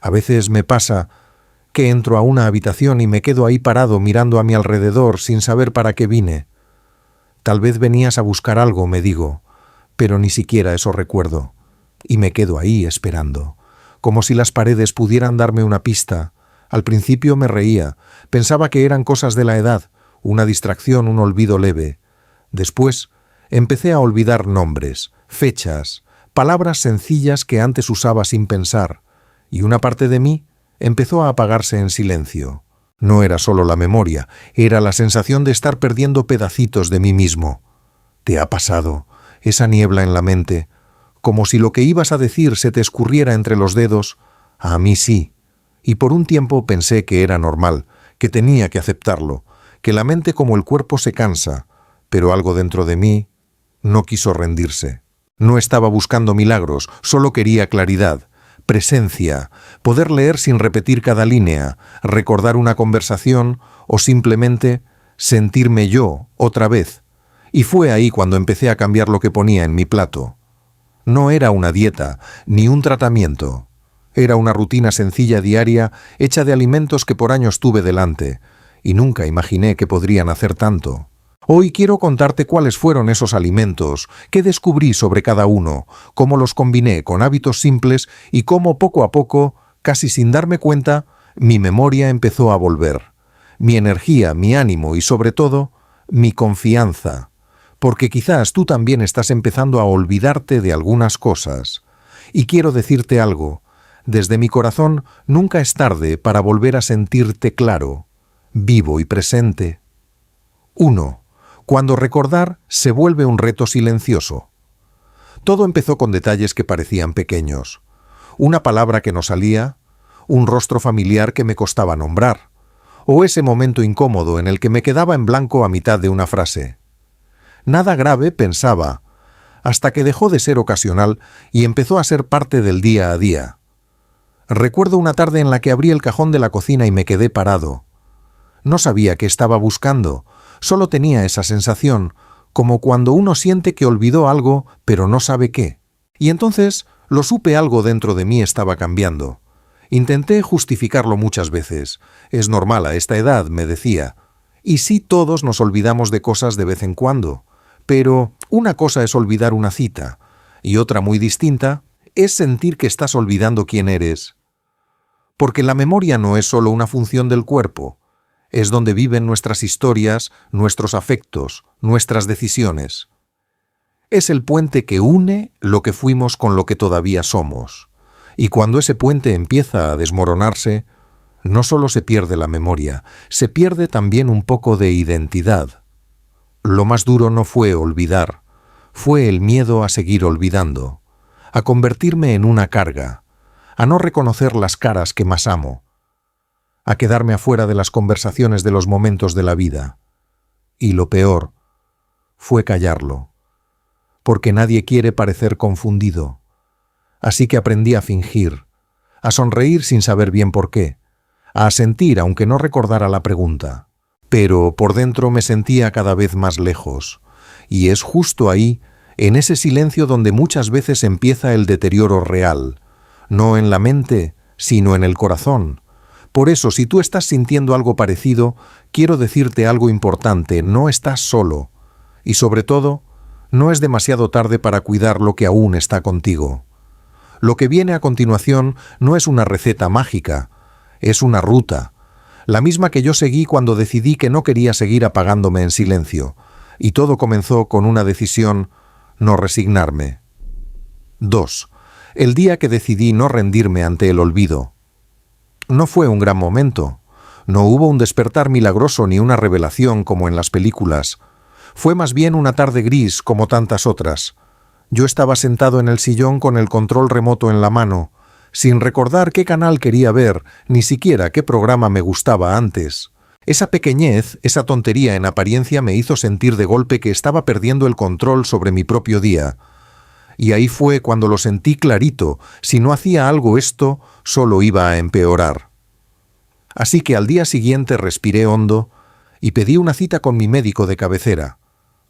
A veces me pasa que entro a una habitación y me quedo ahí parado mirando a mi alrededor sin saber para qué vine. Tal vez venías a buscar algo, me digo, pero ni siquiera eso recuerdo. Y me quedo ahí esperando, como si las paredes pudieran darme una pista. Al principio me reía, pensaba que eran cosas de la edad, una distracción, un olvido leve. Después empecé a olvidar nombres, fechas, palabras sencillas que antes usaba sin pensar, y una parte de mí empezó a apagarse en silencio. No era solo la memoria, era la sensación de estar perdiendo pedacitos de mí mismo. ¿Te ha pasado esa niebla en la mente? Como si lo que ibas a decir se te escurriera entre los dedos. A mí sí. Y por un tiempo pensé que era normal, que tenía que aceptarlo, que la mente como el cuerpo se cansa, pero algo dentro de mí no quiso rendirse. No estaba buscando milagros, solo quería claridad, presencia, poder leer sin repetir cada línea, recordar una conversación o simplemente sentirme yo otra vez. Y fue ahí cuando empecé a cambiar lo que ponía en mi plato. No era una dieta, ni un tratamiento. Era una rutina sencilla diaria, hecha de alimentos que por años tuve delante, y nunca imaginé que podrían hacer tanto. Hoy quiero contarte cuáles fueron esos alimentos, qué descubrí sobre cada uno, cómo los combiné con hábitos simples y cómo poco a poco, casi sin darme cuenta, mi memoria empezó a volver. Mi energía, mi ánimo y sobre todo, mi confianza. Porque quizás tú también estás empezando a olvidarte de algunas cosas. Y quiero decirte algo. Desde mi corazón, nunca es tarde para volver a sentirte claro, vivo y presente. 1. Cuando recordar se vuelve un reto silencioso. Todo empezó con detalles que parecían pequeños. Una palabra que no salía, un rostro familiar que me costaba nombrar, o ese momento incómodo en el que me quedaba en blanco a mitad de una frase. Nada grave, pensaba, hasta que dejó de ser ocasional y empezó a ser parte del día a día. Recuerdo una tarde en la que abrí el cajón de la cocina y me quedé parado. No sabía qué estaba buscando, solo tenía esa sensación, como cuando uno siente que olvidó algo, pero no sabe qué. Y entonces lo supe, algo dentro de mí estaba cambiando. Intenté justificarlo muchas veces. Es normal a esta edad, me decía. Y sí, todos nos olvidamos de cosas de vez en cuando. Pero una cosa es olvidar una cita, y otra muy distinta es sentir que estás olvidando quién eres. Porque la memoria no es solo una función del cuerpo, es donde viven nuestras historias, nuestros afectos, nuestras decisiones. Es el puente que une lo que fuimos con lo que todavía somos. Y cuando ese puente empieza a desmoronarse, no solo se pierde la memoria, se pierde también un poco de identidad. Lo más duro no fue olvidar, fue el miedo a seguir olvidando, a convertirme en una carga, a no reconocer las caras que más amo, a quedarme afuera de las conversaciones de los momentos de la vida. Y lo peor fue callarlo, porque nadie quiere parecer confundido. Así que aprendí a fingir, a sonreír sin saber bien por qué, a asentir aunque no recordara la pregunta. Pero por dentro me sentía cada vez más lejos, y es justo ahí, en ese silencio, donde muchas veces empieza el deterioro real, no en la mente, sino en el corazón. Por eso, si tú estás sintiendo algo parecido, quiero decirte algo importante: no estás solo, y sobre todo, no es demasiado tarde para cuidar lo que aún está contigo. Lo que viene a continuación no es una receta mágica, es una ruta, la misma que yo seguí cuando decidí que no quería seguir apagándome en silencio, y todo comenzó con una decisión: no resignarme. 2. El día que decidí no rendirme ante el olvido. No fue un gran momento, no hubo un despertar milagroso ni una revelación como en las películas. Fue más bien una tarde gris como tantas otras. Yo estaba sentado en el sillón con el control remoto en la mano, sin recordar qué canal quería ver, ni siquiera qué programa me gustaba antes. Esa pequeñez, esa tontería en apariencia me hizo sentir de golpe que estaba perdiendo el control sobre mi propio día. Y ahí fue cuando lo sentí clarito: si no hacía algo, esto solo iba a empeorar. Así que al día siguiente respiré hondo y pedí una cita con mi médico de cabecera.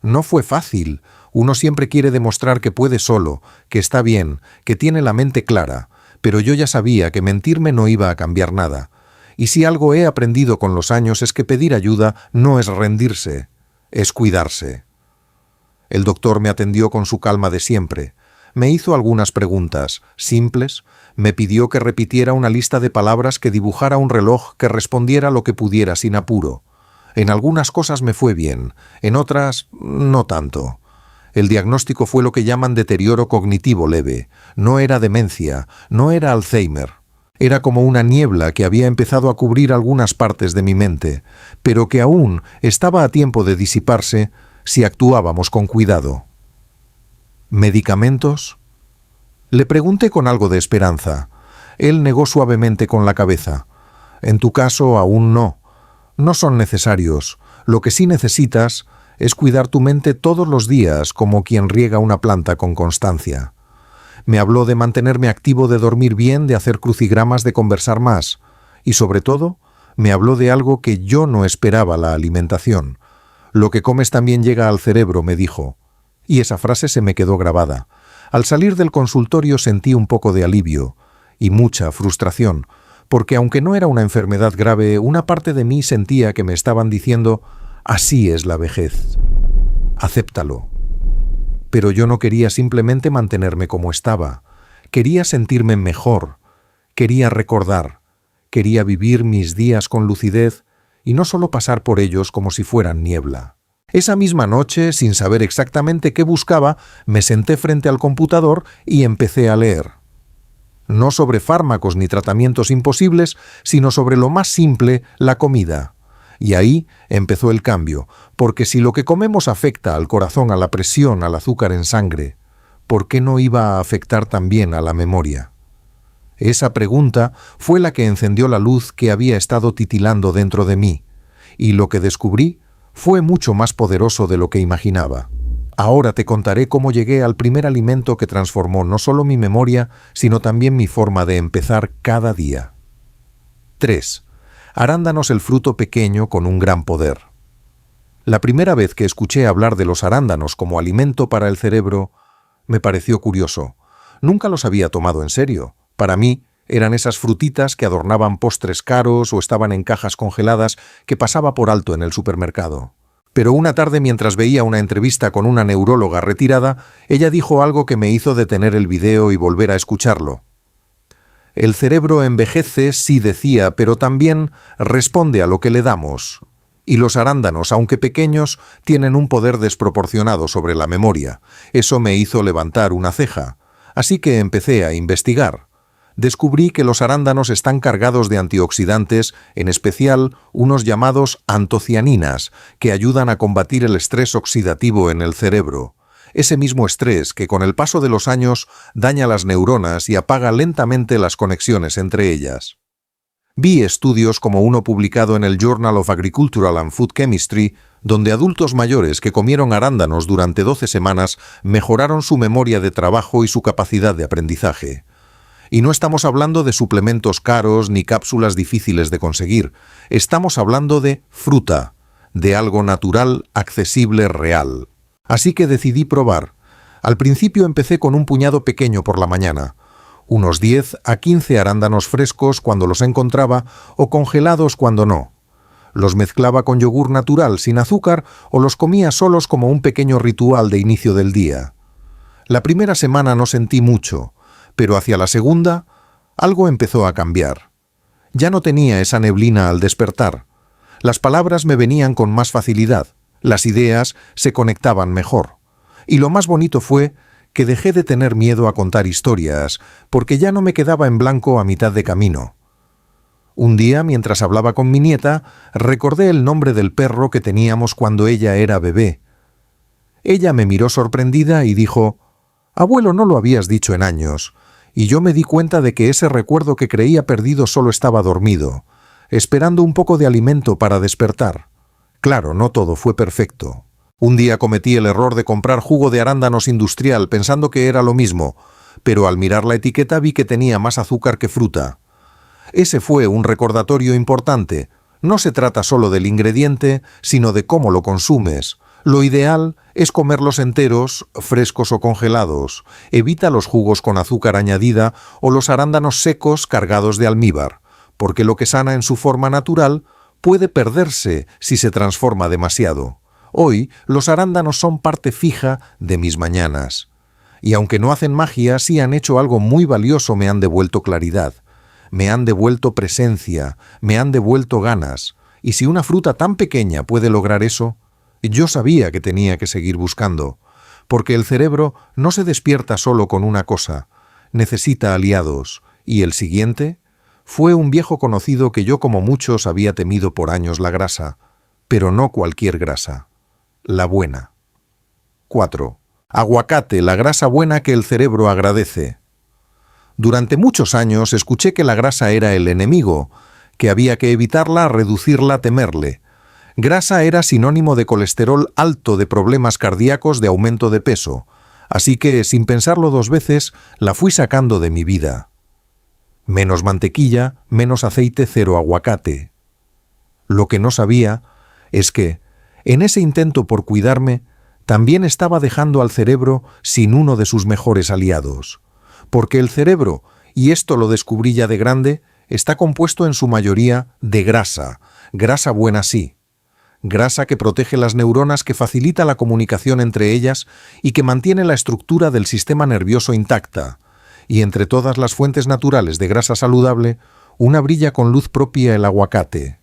No fue fácil. Uno siempre quiere demostrar que puede solo, que está bien, que tiene la mente clara. pero yo ya sabía que mentirme no iba a cambiar nada. Y si algo he aprendido con los años es que pedir ayuda no es rendirse, es cuidarse. El doctor me atendió con su calma de siempre. Me hizo algunas preguntas, simples, me pidió que repitiera una lista de palabras, que dibujara un reloj que respondiera lo que pudiera sin apuro. En algunas cosas me fue bien, en otras no tanto. El diagnóstico fue lo que llaman deterioro cognitivo leve. No era demencia, no era Alzheimer. Era como una niebla que había empezado a cubrir algunas partes de mi mente, pero que aún estaba a tiempo de disiparse si actuábamos con cuidado. ¿Medicamentos? Le pregunté con algo de esperanza. Él negó suavemente con la cabeza. En tu caso, aún no. No son necesarios. Lo que sí necesitas es cuidar tu mente todos los días como quien riega una planta con constancia. Me habló de mantenerme activo, de dormir bien, de hacer crucigramas, de conversar más. Y sobre todo, me habló de algo que yo no esperaba: la alimentación. Lo que comes también llega al cerebro, me dijo. Y esa frase se me quedó grabada. Al salir del consultorio sentí un poco de alivio y mucha frustración, porque aunque no era una enfermedad grave, una parte de mí sentía que me estaban diciendo: así es la vejez. Acéptalo. Pero yo no quería simplemente mantenerme como estaba. Quería sentirme mejor. Quería recordar. Quería vivir mis días con lucidez y no solo pasar por ellos como si fueran niebla. Esa misma noche, sin saber exactamente qué buscaba, me senté frente al computador y empecé a leer. No sobre fármacos ni tratamientos imposibles, sino sobre lo más simple: la comida. Y ahí empezó el cambio, porque si lo que comemos afecta al corazón, a la presión, al azúcar en sangre, ¿por qué no iba a afectar también a la memoria? Esa pregunta fue la que encendió la luz que había estado titilando dentro de mí, y lo que descubrí fue mucho más poderoso de lo que imaginaba. Ahora te contaré cómo llegué al primer alimento que transformó no solo mi memoria, sino también mi forma de empezar cada día. 3. Arándanos, el fruto pequeño con un gran poder. La primera vez que escuché hablar de los arándanos como alimento para el cerebro, me pareció curioso. Nunca los había tomado en serio. Para mí, eran esas frutitas que adornaban postres caros o estaban en cajas congeladas que pasaba por alto en el supermercado. Pero una tarde, mientras veía una entrevista con una neuróloga retirada, ella dijo algo que me hizo detener el video y volver a escucharlo. El cerebro envejece, sí, decía, pero también responde a lo que le damos. Y los arándanos, aunque pequeños, tienen un poder desproporcionado sobre la memoria. Eso me hizo levantar una ceja. Así que empecé a investigar. Descubrí que los arándanos están cargados de antioxidantes, en especial unos llamados antocianinas, que ayudan a combatir el estrés oxidativo en el cerebro. Ese mismo estrés que con el paso de los años daña las neuronas y apaga lentamente las conexiones entre ellas. Vi estudios como uno publicado en el Journal of Agricultural and Food Chemistry, donde adultos mayores que comieron arándanos durante 12 semanas mejoraron su memoria de trabajo y su capacidad de aprendizaje. Y no estamos hablando de suplementos caros ni cápsulas difíciles de conseguir. Estamos hablando de fruta, de algo natural, accesible, real. Así que decidí probar. Al principio empecé con un puñado pequeño por la mañana, unos 10 a 15 arándanos frescos cuando los encontraba o congelados cuando no. Los mezclaba con yogur natural sin azúcar o los comía solos como un pequeño ritual de inicio del día. La primera semana no sentí mucho, pero hacia la segunda algo empezó a cambiar. Ya no tenía esa neblina al despertar. Las palabras me venían con más facilidad. Las ideas se conectaban mejor. Y lo más bonito fue que dejé de tener miedo a contar historias, porque ya no me quedaba en blanco a mitad de camino. Un día, mientras hablaba con mi nieta, recordé el nombre del perro que teníamos cuando ella era bebé. Ella me miró sorprendida y dijo: «Abuelo, no lo habías dicho en años». Y yo me di cuenta de que ese recuerdo que creía perdido solo estaba dormido, esperando un poco de alimento para despertar. Claro, no todo fue perfecto. Un día cometí el error de comprar jugo de arándanos industrial pensando que era lo mismo, pero al mirar la etiqueta vi que tenía más azúcar que fruta. Ese fue un recordatorio importante. No se trata solo del ingrediente, sino de cómo lo consumes, Lo ideal es comerlos enteros, frescos o congelados. Evita los jugos con azúcar añadida o los arándanos secos cargados de almíbar, porque lo que sana en su forma natural puede perderse si se transforma demasiado. Hoy los arándanos son parte fija de mis mañanas. Y aunque no hacen magia, sí han hecho algo muy valioso, me han devuelto claridad, me han devuelto presencia, me han devuelto ganas. Y si una fruta tan pequeña puede lograr eso, yo sabía que tenía que seguir buscando, porque el cerebro no se despierta solo con una cosa, necesita aliados, y el siguiente fue un viejo conocido que yo como muchos había temido por años: la grasa, pero no cualquier grasa, la buena. 4. Aguacate, la grasa buena que el cerebro agradece. Durante muchos años escuché que la grasa era el enemigo, que había que evitarla, reducirla, temerle. Grasa era sinónimo de colesterol alto, de problemas cardíacos, de aumento de peso, así que, sin pensarlo dos veces, la fui sacando de mi vida. Menos mantequilla, menos aceite, cero aguacate. Lo que no sabía es que, en ese intento por cuidarme, también estaba dejando al cerebro sin uno de sus mejores aliados. Porque el cerebro, y esto lo descubrí ya de grande, está compuesto en su mayoría de grasa, grasa buena sí. Grasa que protege las neuronas, que facilita la comunicación entre ellas y que mantiene la estructura del sistema nervioso intacta. Y entre todas las fuentes naturales de grasa saludable, una brilla con luz propia: el aguacate.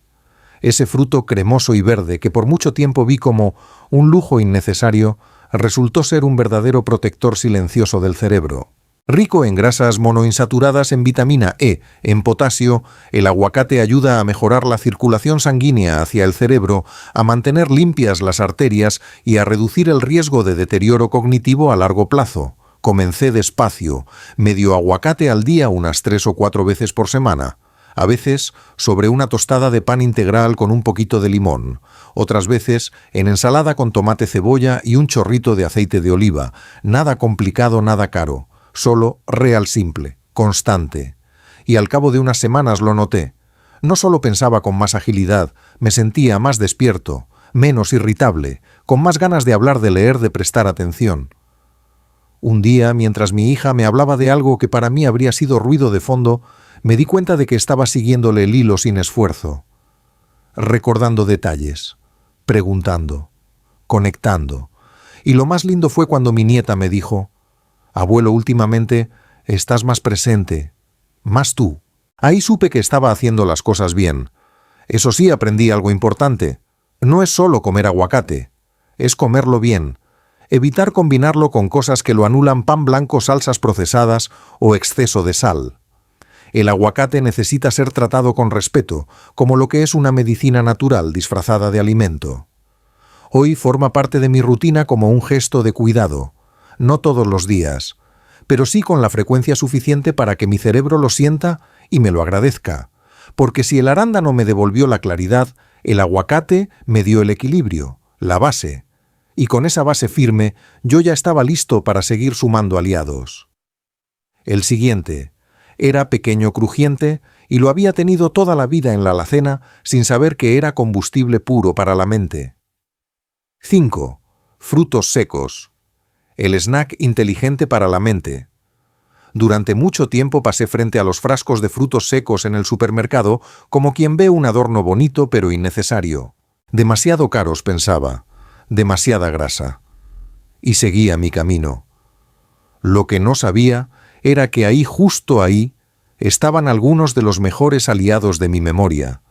Ese fruto cremoso y verde que por mucho tiempo vi como un lujo innecesario, resultó ser un verdadero protector silencioso del cerebro. Rico en grasas monoinsaturadas, en vitamina E, en potasio, el aguacate ayuda a mejorar la circulación sanguínea hacia el cerebro, a mantener limpias las arterias y a reducir el riesgo de deterioro cognitivo a largo plazo. Comencé despacio, medio aguacate al día unas 3 o 4 veces por semana. A veces sobre una tostada de pan integral con un poquito de limón. Otras veces en ensalada con tomate, cebolla y un chorrito de aceite de oliva. Nada complicado, nada caro. Solo real simple, constante. Y al cabo de unas semanas lo noté. No solo pensaba con más agilidad, me sentía más despierto, menos irritable, con más ganas de hablar, de leer, de prestar atención. Un día, mientras mi hija me hablaba de algo que para mí habría sido ruido de fondo, me di cuenta de que estaba siguiéndole el hilo sin esfuerzo, recordando detalles, preguntando, conectando. Y lo más lindo fue cuando mi nieta me dijo: «Abuelo, últimamente estás más presente, más tú». Ahí supe que estaba haciendo las cosas bien. Eso sí, aprendí algo importante. No es solo comer aguacate, es comerlo bien. Evitar combinarlo con cosas que lo anulan: pan blanco, salsas procesadas o exceso de sal. El aguacate necesita ser tratado con respeto, como lo que es una medicina natural disfrazada de alimento. Hoy forma parte de mi rutina como un gesto de cuidado. No todos los días, pero sí con la frecuencia suficiente para que mi cerebro lo sienta y me lo agradezca. Porque si el arándano me devolvió la claridad, el aguacate me dio el equilibrio, la base. Y con esa base firme, yo ya estaba listo para seguir sumando aliados. El siguiente era pequeño, crujiente, y lo había tenido toda la vida en la alacena sin saber que era combustible puro para la mente. 5. Frutos secos. El snack inteligente para la mente. Durante mucho tiempo pasé frente a los frascos de frutos secos en el supermercado como quien ve un adorno bonito pero innecesario. Demasiado caros, pensaba. Demasiada grasa. Y seguía mi camino. Lo que no sabía era que ahí, justo ahí, estaban algunos de los mejores aliados de mi memoria.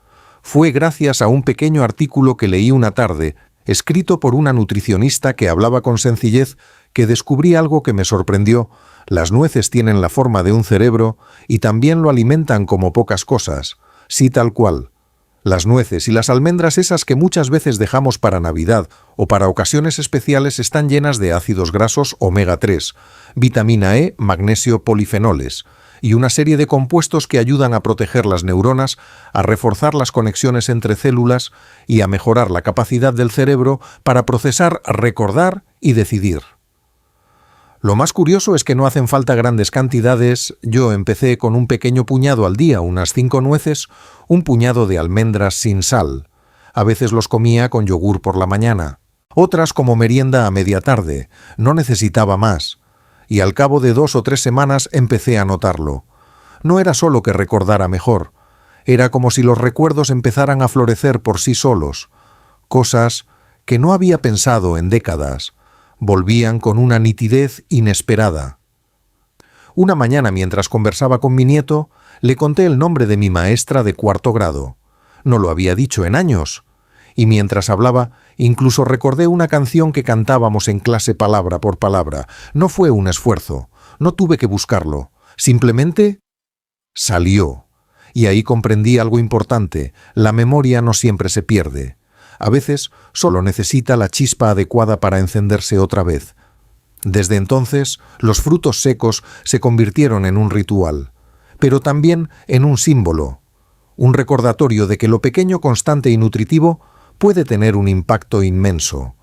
Fue gracias a un pequeño artículo que leí una tarde, escrito por una nutricionista que hablaba con sencillez, que descubrí algo que me sorprendió. Las nueces tienen la forma de un cerebro y también lo alimentan como pocas cosas. Sí, tal cual. Las nueces y las almendras, esas que muchas veces dejamos para Navidad o para ocasiones especiales, están llenas de ácidos grasos omega 3, vitamina E, magnesio, polifenoles y una serie de compuestos que ayudan a proteger las neuronas, a reforzar las conexiones entre células y a mejorar la capacidad del cerebro para procesar, recordar y decidir. Lo más curioso es que no hacen falta grandes cantidades. Yo empecé con un pequeño puñado al día, unas 5 nueces, un puñado de almendras sin sal. A veces los comía con yogur por la mañana. otras como merienda a media tarde. No necesitaba más. Y al cabo de 2 o 3 semanas empecé a notarlo. No era solo que recordara mejor. Era como si los recuerdos empezaran a florecer por sí solos. Cosas que no había pensado en décadas volvían con una nitidez inesperada. Una mañana, mientras conversaba con mi nieto, le conté el nombre de mi maestra de 4º grado. No lo había dicho en años. Y mientras hablaba, incluso recordé una canción que cantábamos en clase palabra por palabra. No fue un esfuerzo, no tuve que buscarlo. Simplemente salió. Y ahí comprendí algo importante: la memoria no siempre se pierde. A veces solo necesita la chispa adecuada para encenderse otra vez. Desde entonces, los frutos secos se convirtieron en un ritual, pero también en un símbolo, un recordatorio de que lo pequeño, constante y nutritivo puede tener un impacto inmenso.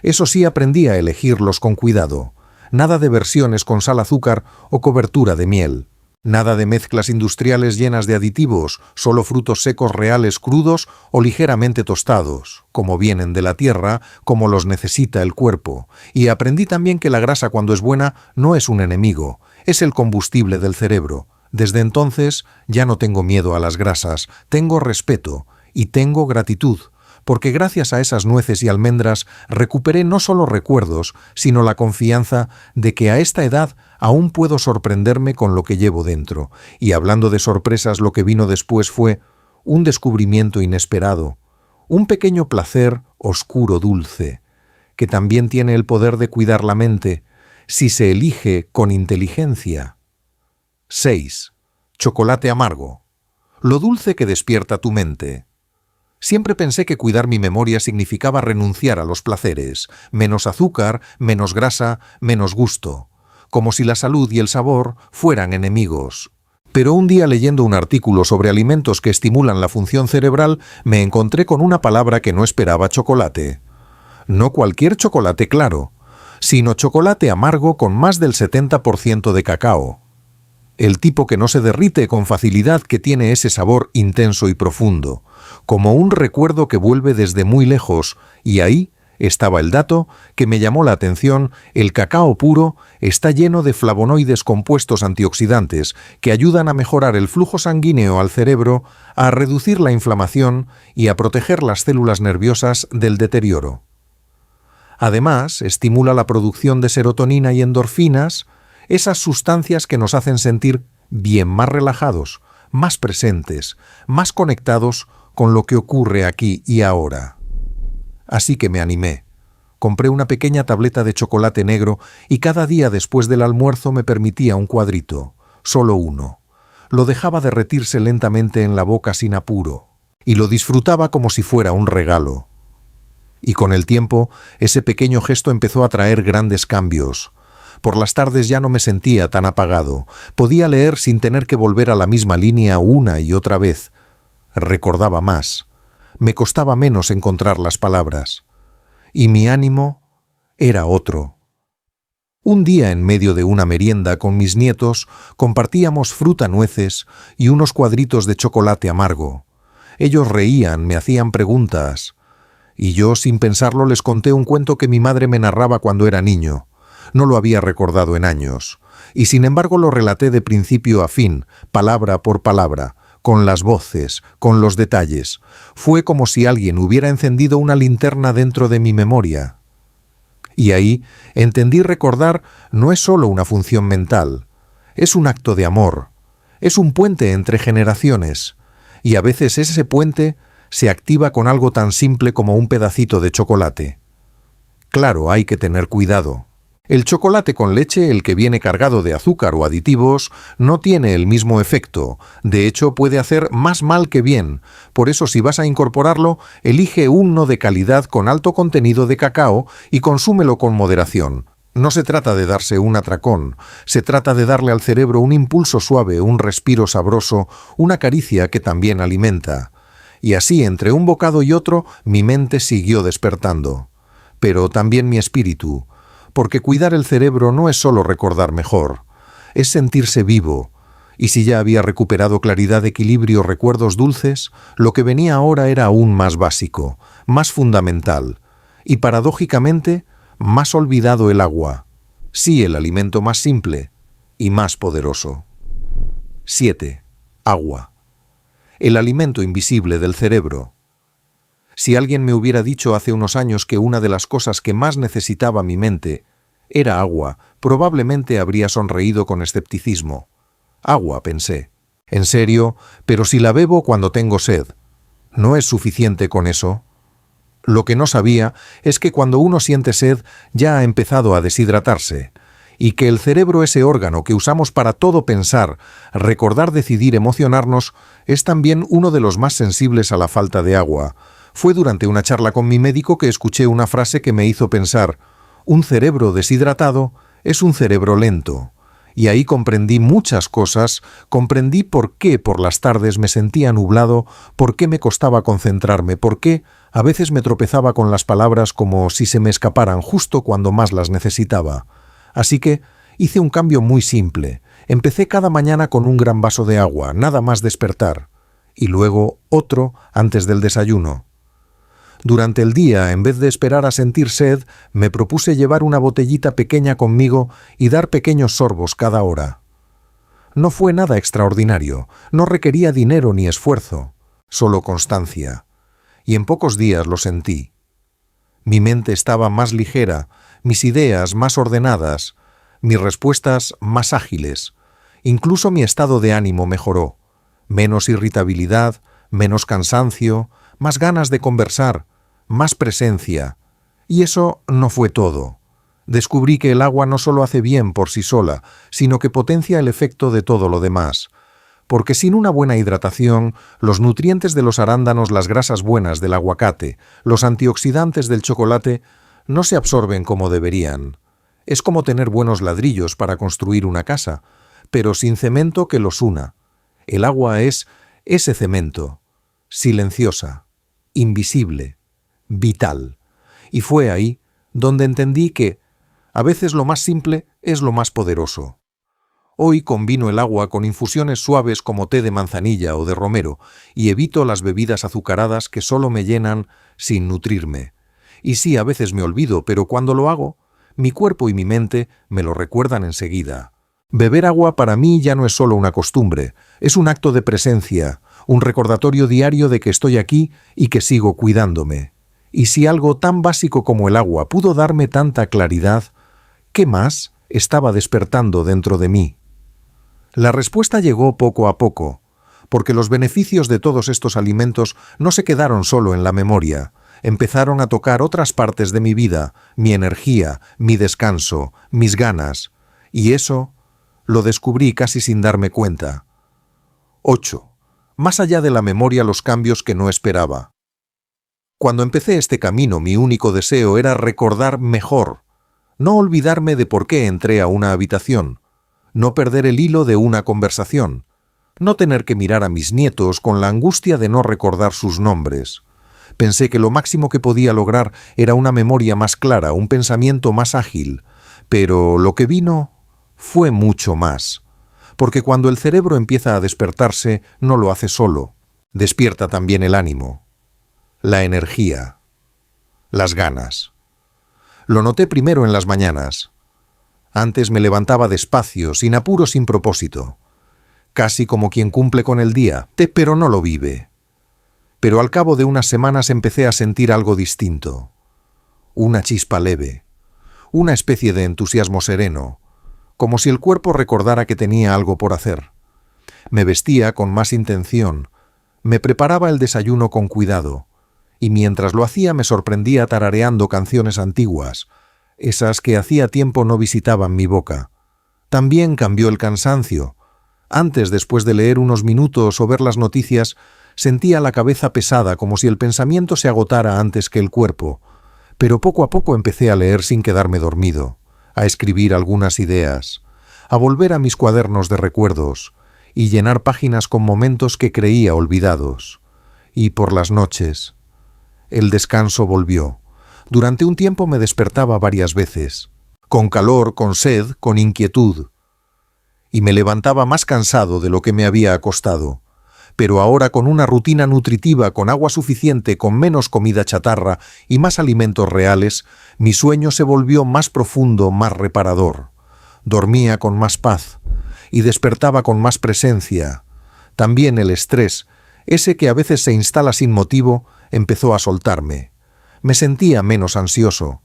Eso sí, aprendí a elegirlos con cuidado. Nada de versiones con sal, azúcar o cobertura de miel. Nada de mezclas industriales llenas de aditivos, solo frutos secos reales crudos o ligeramente tostados, como vienen de la tierra, como los necesita el cuerpo. Y aprendí también que la grasa, cuando es buena, no es un enemigo, es el combustible del cerebro. Desde entonces ya no tengo miedo a las grasas, tengo respeto y tengo gratitud, porque gracias a esas nueces y almendras recuperé no solo recuerdos, sino la confianza de que a esta edad aún puedo sorprenderme con lo que llevo dentro. Y hablando de sorpresas, lo que vino después fue un descubrimiento inesperado, un pequeño placer oscuro dulce, que también tiene el poder de cuidar la mente, si se elige con inteligencia. 6. Chocolate amargo. Lo dulce que despierta tu mente. Siempre pensé que cuidar mi memoria significaba renunciar a los placeres, menos azúcar, menos grasa, menos gusto, como si la salud y el sabor fueran enemigos. Pero un día, leyendo un artículo sobre alimentos que estimulan la función cerebral, me encontré con una palabra que no esperaba: chocolate. No cualquier chocolate claro, sino chocolate amargo con más del 70% de cacao. El tipo que no se derrite con facilidad, que tiene ese sabor intenso y profundo, como un recuerdo que vuelve desde muy lejos. Y ahí estaba el dato que me llamó la atención: el cacao puro está lleno de flavonoides, compuestos antioxidantes que ayudan a mejorar el flujo sanguíneo al cerebro, a reducir la inflamación y a proteger las células nerviosas del deterioro. Además, estimula la producción de serotonina y endorfinas, esas sustancias que nos hacen sentir bien, más relajados, más presentes, más conectados con lo que ocurre aquí y ahora. Así que me animé. Compré una pequeña tableta de chocolate negro y cada día después del almuerzo me permitía un cuadrito, solo uno. Lo dejaba derretirse lentamente en la boca sin apuro y lo disfrutaba como si fuera un regalo. Y con el tiempo, ese pequeño gesto empezó a traer grandes cambios. Por las tardes ya no me sentía tan apagado. Podía leer sin tener que volver a la misma línea una y otra vez. Recordaba más. Me costaba menos encontrar las palabras. Y mi ánimo era otro. Un día, en medio de una merienda con mis nietos, compartíamos fruta, nueces y unos cuadritos de chocolate amargo. Ellos reían, me hacían preguntas. Y yo, sin pensarlo, les conté un cuento que mi madre me narraba cuando era niño. No lo había recordado en años, y sin embargo lo relaté de principio a fin, palabra por palabra, con las voces, con los detalles. Fue como si alguien hubiera encendido una linterna dentro de mi memoria. Y ahí entendí: recordar no es solo una función mental, es un acto de amor, es un puente entre generaciones, y a veces ese puente se activa con algo tan simple como un pedacito de chocolate. Claro, hay que tener cuidado. El chocolate con leche, el que viene cargado de azúcar o aditivos, no tiene el mismo efecto. De hecho, puede hacer más mal que bien. Por eso, si vas a incorporarlo, elige uno de calidad con alto contenido de cacao y consúmelo con moderación. No se trata de darse un atracón, se trata de darle al cerebro un impulso suave, un respiro sabroso, una caricia que también alimenta. Y así, entre un bocado y otro, mi mente siguió despertando. Pero también mi espíritu. Porque cuidar el cerebro no es solo recordar mejor, es sentirse vivo. Y si ya había recuperado claridad, equilibrio, recuerdos dulces, lo que venía ahora era aún más básico, más fundamental. y paradójicamente más olvidado el agua, sí el alimento más simple y más poderoso. 7. Agua. El alimento invisible del cerebro. Si alguien me hubiera dicho hace unos años que una de las cosas que más necesitaba mi mente era agua, probablemente habría sonreído con escepticismo. Agua, pensé. En serio, pero si la bebo cuando tengo sed, ¿no es suficiente con eso? Lo que no sabía es que cuando uno siente sed ya ha empezado a deshidratarse, y que el cerebro, ese órgano que usamos para todo pensar, recordar, decidir, emocionarnos, es también uno de los más sensibles a la falta de agua. Fue durante una charla con mi médico que escuché una frase que me hizo pensar: un cerebro deshidratado es un cerebro lento. Y ahí comprendí muchas cosas, comprendí por qué por las tardes me sentía nublado, por qué me costaba concentrarme, por qué a veces me tropezaba con las palabras como si se me escaparan justo cuando más las necesitaba. Así que hice un cambio muy simple. Empecé cada mañana con un gran vaso de agua, nada más despertar, y luego otro antes del desayuno. Durante el día, en vez de esperar a sentir sed, me propuse llevar una botellita pequeña conmigo y dar pequeños sorbos cada hora. No fue nada extraordinario, no requería dinero ni esfuerzo, solo constancia. Y en pocos días lo sentí. Mi mente estaba más ligera, mis ideas más ordenadas, mis respuestas más ágiles. Incluso mi estado de ánimo mejoró. Menos irritabilidad, menos cansancio, más ganas de conversar, más presencia. Y eso no fue todo. Descubrí que el agua no solo hace bien por sí sola, sino que potencia el efecto de todo lo demás. Porque sin una buena hidratación, los nutrientes de los arándanos, las grasas buenas del aguacate, los antioxidantes del chocolate, no se absorben como deberían. Es como tener buenos ladrillos para construir una casa, pero sin cemento que los una. El agua es ese cemento, silenciosa, invisible, vital. Y fue ahí donde entendí que a veces lo más simple es lo más poderoso. Hoy combino el agua con infusiones suaves como té de manzanilla o de romero y evito las bebidas azucaradas que solo me llenan sin nutrirme. Y sí, a veces me olvido, pero cuando lo hago, mi cuerpo y mi mente me lo recuerdan enseguida. Beber agua para mí ya no es solo una costumbre, es un acto de presencia, un recordatorio diario de que estoy aquí y que sigo cuidándome. Y si algo tan básico como el agua pudo darme tanta claridad, ¿qué más estaba despertando dentro de mí? La respuesta llegó poco a poco, porque los beneficios de todos estos alimentos no se quedaron solo en la memoria, empezaron a tocar otras partes de mi vida, mi energía, mi descanso, mis ganas, y eso lo descubrí casi sin darme cuenta. 8. Más allá de la memoria, los cambios que no esperaba. Cuando empecé este camino, mi único deseo era recordar mejor, no olvidarme de por qué entré a una habitación, no perder el hilo de una conversación, no tener que mirar a mis nietos con la angustia de no recordar sus nombres. Pensé que lo máximo que podía lograr era una memoria más clara, un pensamiento más ágil, pero lo que vino fue mucho más, porque cuando el cerebro empieza a despertarse, no lo hace solo, despierta también el ánimo, la energía, las ganas. Lo noté primero en las mañanas. Antes me levantaba despacio, sin apuro, sin propósito, casi como quien cumple con el día, pero no lo vive. Pero al cabo de unas semanas empecé a sentir algo distinto, una chispa leve, una especie de entusiasmo sereno, como si el cuerpo recordara que tenía algo por hacer. Me vestía con más intención, me preparaba el desayuno con cuidado, y mientras lo hacía me sorprendía tarareando canciones antiguas, esas que hacía tiempo no visitaban mi boca. También cambió el cansancio. Antes, después de leer unos minutos o ver las noticias, sentía la cabeza pesada como si el pensamiento se agotara antes que el cuerpo, pero poco a poco empecé a leer sin quedarme dormido, a escribir algunas ideas, a volver a mis cuadernos de recuerdos y llenar páginas con momentos que creía olvidados. Y por las noches, el descanso volvió. Durante un tiempo me despertaba varias veces, con calor, con sed, con inquietud, y me levantaba más cansado de lo que me había acostado. pero ahora con una rutina nutritiva, con agua suficiente, con menos comida chatarra y más alimentos reales, mi sueño se volvió más profundo, más reparador. Dormía con más paz y despertaba con más presencia. También el estrés, ese que a veces se instala sin motivo, empezó a soltarme. Me sentía menos ansioso,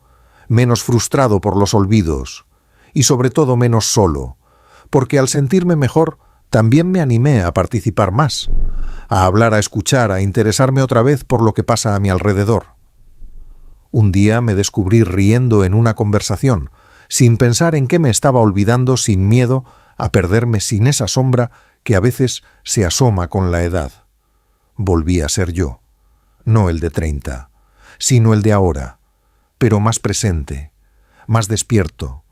menos frustrado por los olvidos y sobre todo menos solo, porque al sentirme mejor también me animé a participar más, a hablar, a escuchar, a interesarme otra vez por lo que pasa a mi alrededor. Un día me descubrí riendo en una conversación, sin pensar en qué me estaba olvidando, sin miedo a perderme sin esa sombra que a veces se asoma con la edad. Volví a ser yo, no el de 30, sino el de ahora, pero más presente, más despierto,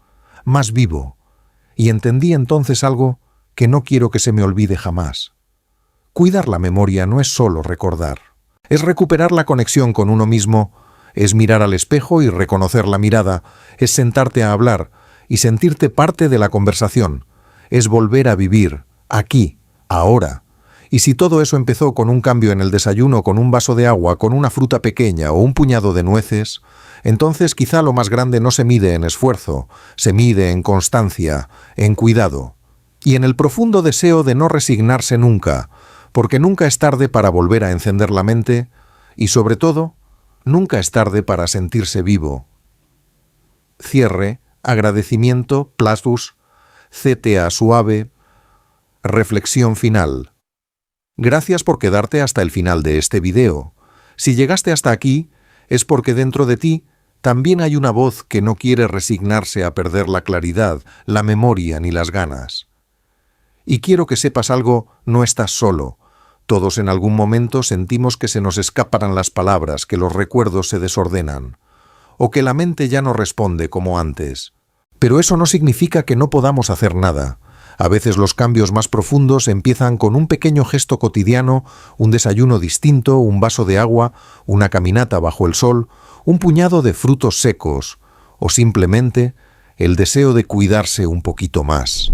más vivo, y entendí entonces algo que no quiero que se me olvide jamás. Cuidar la memoria no es solo recordar, es recuperar la conexión con uno mismo, es mirar al espejo y reconocer la mirada, es sentarte a hablar y sentirte parte de la conversación, es volver a vivir, aquí, ahora. Y si todo eso empezó con un cambio en el desayuno, con un vaso de agua, con una fruta pequeña o un puñado de nueces, entonces quizá lo más grande no se mide en esfuerzo, se mide en constancia, en cuidado. Y en el profundo deseo de no resignarse nunca, porque nunca es tarde para volver a encender la mente y, sobre todo, nunca es tarde para sentirse vivo. Cierre, agradecimiento, plastus, CTA suave, reflexión final. Gracias por quedarte hasta el final de este video. Si llegaste hasta aquí, es porque dentro de ti también hay una voz que no quiere resignarse a perder la claridad, la memoria ni las ganas. Y quiero que sepas algo, no estás solo. Todos en algún momento sentimos que se nos escapan las palabras, que los recuerdos se desordenan, o que la mente ya no responde como antes. Pero eso no significa que no podamos hacer nada. A veces los cambios más profundos empiezan con un pequeño gesto cotidiano, un desayuno distinto, un vaso de agua, una caminata bajo el sol, un puñado de frutos secos, o simplemente el deseo de cuidarse un poquito más.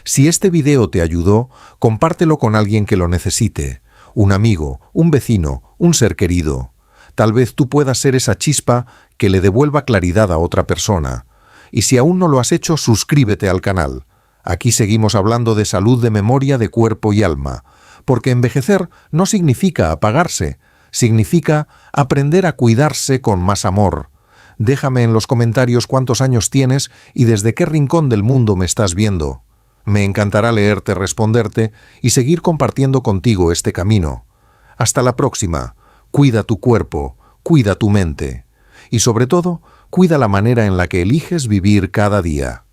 Si este video te ayudó, compártelo con alguien que lo necesite, un amigo, un vecino, un ser querido. Tal vez tú puedas ser esa chispa que le devuelva claridad a otra persona. Y si aún no lo has hecho, suscríbete al canal. Aquí seguimos hablando de salud de memoria, de cuerpo y alma, porque envejecer no significa apagarse, significa aprender a cuidarse con más amor. Déjame en los comentarios cuántos años tienes y desde qué rincón del mundo me estás viendo. Me encantará leerte, responderte y seguir compartiendo contigo este camino. Hasta la próxima. Cuida tu cuerpo, cuida tu mente y sobre todo, cuida la manera en la que eliges vivir cada día.